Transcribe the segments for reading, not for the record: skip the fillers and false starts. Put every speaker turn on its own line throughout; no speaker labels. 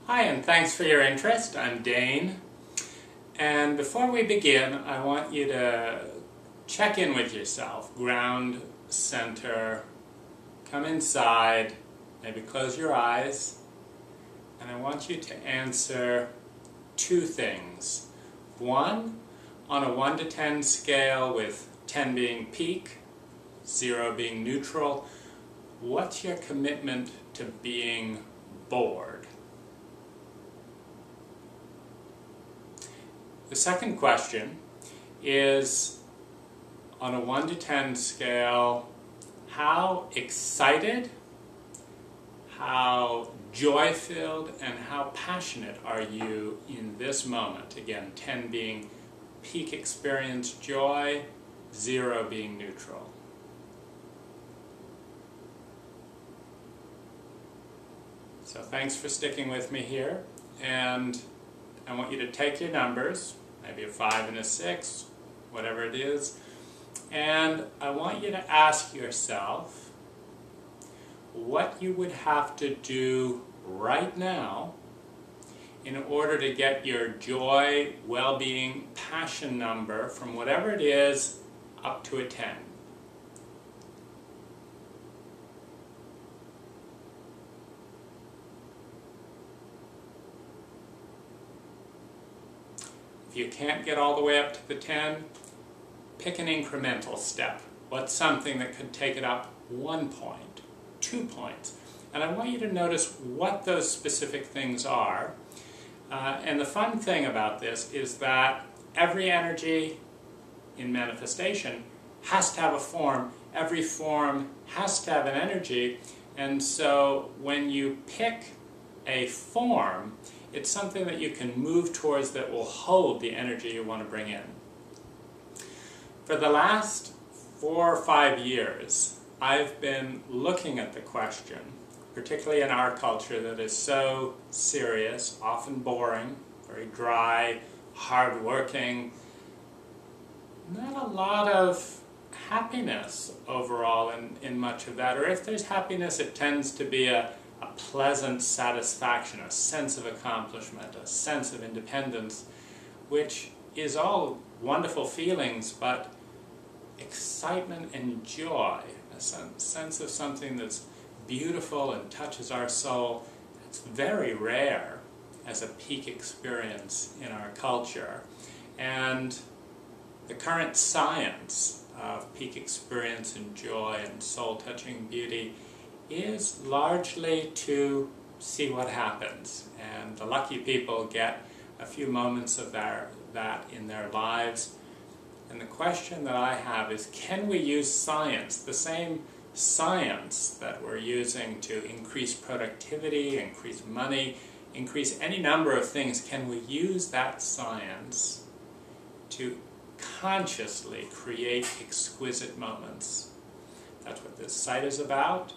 Hi, and thanks for your interest. I'm Dane. And before we begin, I want you to check in with yourself. Ground, center, come inside, maybe close your eyes. And I want you to answer two things. One, on a 1 to 10 scale, with 10 being peak, 0 being neutral, what's your commitment to being bored? The second question is, on a 1 to 10 scale, how excited, how joy-filled, and how passionate are you in this moment? Again, 10 being peak experience joy, 0 being neutral. So thanks for sticking with me here, and I want you to take your numbers, maybe a 5 and a 6, whatever it is, and I want you to ask yourself what you would have to do right now in order to get your joy, well-being, passion number from whatever it is up to a 10. If you can't get all the way up to the 10, pick an incremental step. What's something that could take it up 1 point, 2 points? And I want you to notice what those specific things are. And the fun thing about this is that every energy in manifestation has to have a form. Every form has to have an energy. And so when you pick a form, it's something that you can move towards that will hold the energy you want to bring in. For the last 4 or 5 years, I've been looking at the question, particularly in our culture that is so serious, often boring, very dry, hard-working, not a lot of happiness overall in much of that. Or if there's happiness, it tends to be a pleasant satisfaction, a sense of accomplishment, a sense of independence, which is all wonderful feelings, but excitement and joy, a sense of something that's beautiful and touches our soul, it's very rare as a peak experience in our culture. And the current science of peak experience and joy and soul-touching beauty is largely to see what happens. And the lucky people get a few moments of that in their lives. And the question that I have is, can we use science, the same science that we're using to increase productivity, increase money, increase any number of things, can we use that science to consciously create exquisite moments? That's what this site is about.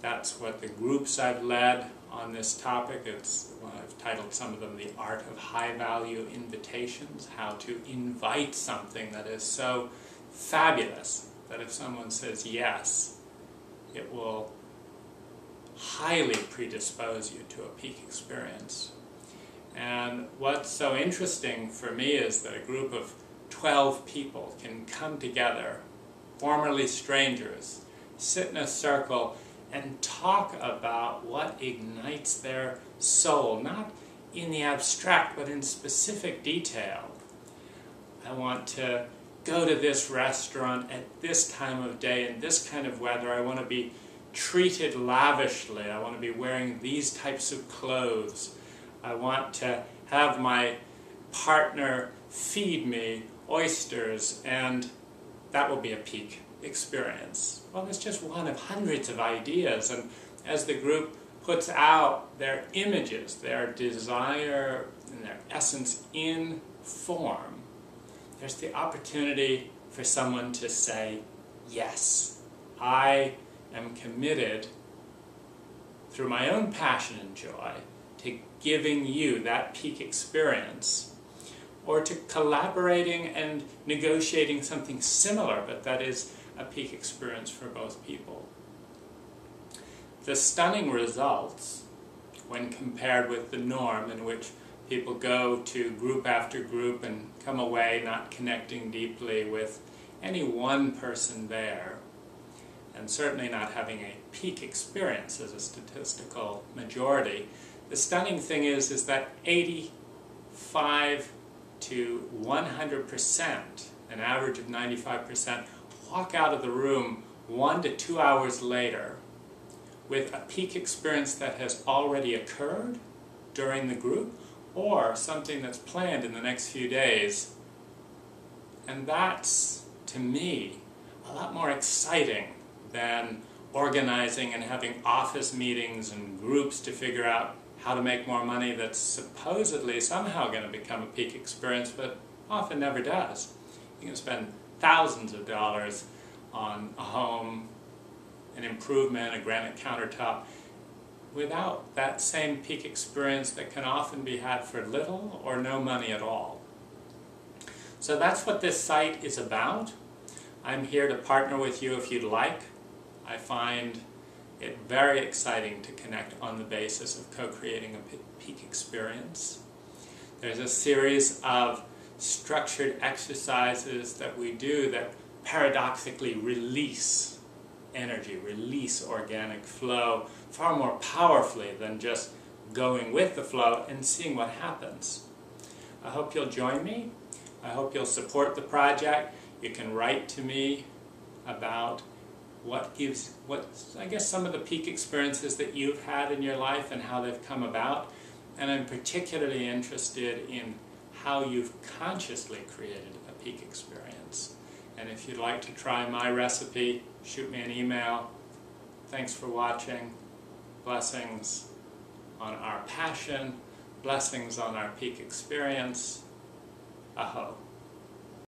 That's what the groups I've led on this topic, I've titled some of them The Art of High-Value Invitations, how to invite something that is so fabulous that if someone says yes, it will highly predispose you to a peak experience. And what's so interesting for me is that a group of 12 people can come together, formerly strangers, sit in a circle and talk about what ignites their soul, not in the abstract, but in specific detail. I want to go to this restaurant at this time of day in this kind of weather. I want to be treated lavishly. I want to be wearing these types of clothes. I want to have my partner feed me oysters, and that will be a peak experience. Well, it's just one of hundreds of ideas, and as the group puts out their images, their desire and their essence in form, there's the opportunity for someone to say, yes, I am committed through my own passion and joy to giving you that peak experience, or to collaborating and negotiating something similar, but that is a peak experience for both people. The stunning results when compared with the norm, in which people go to group after group and come away not connecting deeply with any one person there, and certainly not having a peak experience as a statistical majority. The stunning thing is that 85 to 100%, an average of 95%, walk out of the room 1 to 2 hours later with a peak experience that has already occurred during the group, or something that's planned in the next few days. And that's, to me, a lot more exciting than organizing and having office meetings and groups to figure out how to make more money that's supposedly somehow going to become a peak experience, but often never does. You can spend thousands of dollars on a home, an improvement, a granite countertop, without that same peak experience that can often be had for little or no money at all. So that's what this site is about. I'm here to partner with you if you'd like. I find it very exciting to connect on the basis of co-creating a peak experience. There's a series of structured exercises that we do that paradoxically release energy, release organic flow far more powerfully than just going with the flow and seeing what happens. I hope you'll join me. I hope you'll support the project. You can write to me about I guess some of the peak experiences that you've had in your life and how they've come about. And I'm particularly interested in how you've consciously created a peak experience. And if you'd like to try my recipe, shoot me an email. Thanks for watching. Blessings on our passion. Blessings on our peak experience. Aho.